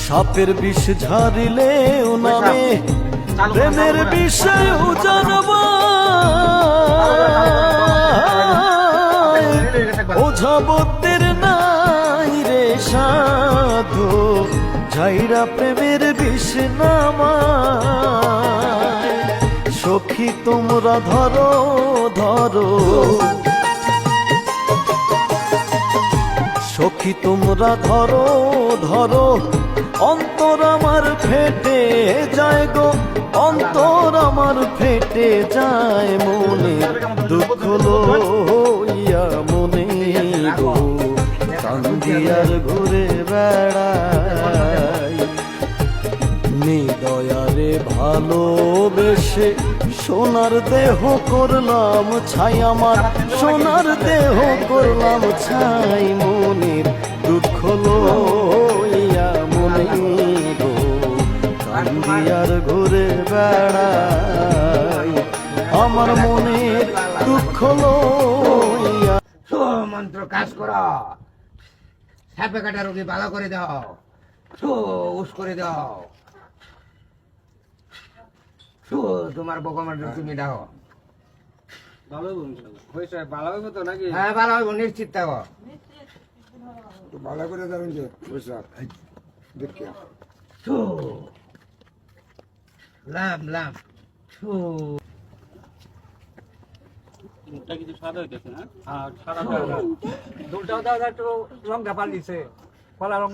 সাপের বিষ ঝারিলেও নামে প্রেমের বিষয়েও জানব ওঝাবতের নাই রে সাধু ঝাইরা প্রেমের বিষ নামা সখী তোমরা ধরো ধরো সখী তোমরা ধরো ধরো অন্তর আমার ফেটে যায় গো অন্তর আমার ফেটে যায় মনে দুঃখ লইয়া মনে গো কান্দিয়ার ঘুরে বেড়াই নিদয়ারে ভালোবেসে সোনার দেহ করলাম ছাই আমার সোনার দেহ করলাম ছাই মনের দুঃখ লইয়া মনে গো কান্দিয়ার ঘুরে বেড়াই আমার মনের দুঃখ লইয়া মন্ত্র কাজ করো সাপে কাটা রোগী ভালো করে দাও উস করে দাও তোমার বকমার তুমি দাও ভালো হইব তো নাকি? হ্যাঁ ভালো হইব নিশ্চিত থাকো ভালো করে যাবেন যে দেখি লাম লাম মুখটা কিছু সাদা হইতেছে না? দুলটাও দাও একটু রঙটা পাল্টিছে কলা রঙ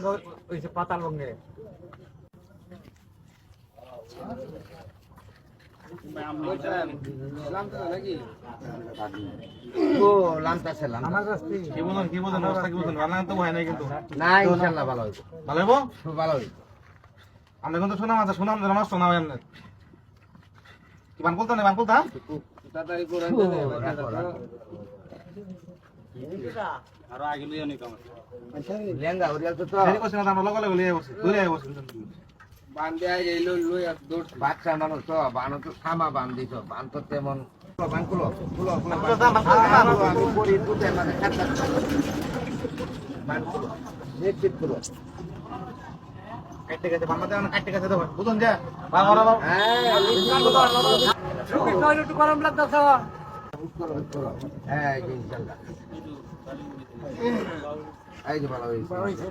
হয়েছে পাতা রঙে নাকি? ও লামটা ছিলাম আমার কাছে কি বলেন অবস্থা কি বলেন? রান্না তো হয় নাই কিন্তু। না ইনশাআল্লাহ ভালো হইব ভালো হইব? খুব ভালো হইব আমরা কিন্তু শোনা মাছ শোনা আমরা নষ্ট না হয় এমনি। কি বান বলতা না বান বলতা? তাড়াতাড়ি করে আরো আগে লইয়া নি কাম। লেঙ্গা ওরিয়াল তো দেরি করছ না আমরা লগলে লইয়া বসে। দূরে আই বসে। বান্ধে আই এলো লই আর দৌড় বাচ্চা মানুষ তো বানো তো থামা বান দিছ বান তো তেমন বান খুলো খুলো খুলো আমি পরি দুধে মানে খাতা বান খুলো নিশ্চিত খুলো কাটতে গেছে বান দাও না কাটতে গেছে তো বুঝুন যা। বা বড় বড়। হ্যাঁ একটু গরম লাগতেছে হ্যাঁ ইনশাআল্লাহ এই যে ভালো হইছে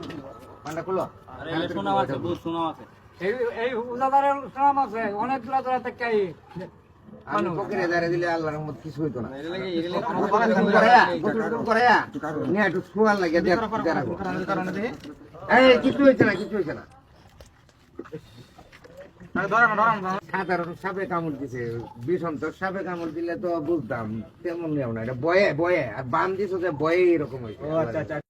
বানটা খুলো আরে এটা শোনা আছে, বহুত শোনা আছে। এই এই উদাদারের নাম আছে অনেকগুলা ধরে থেকে আমি পকেটে দাঁড়িয়ে দিলে আল্লাহর রহমত কিছু হইতো না এটা লাগি নিয়ে একটু শোয়ার লাগে দেখাবো কারণে দেখি। এই কিছু হয়েছে না কিছু হয়েছে না আরে ধরেন ধরেন। সাধারণ সাপে কামড় দিছে বিষম তো সাপে কামড় দিলে তো বুঝতাম তেমন নিয়ম না এটা বয়ে বয়ে আর বান দিছো যে বয়ে এরকম হয়েছে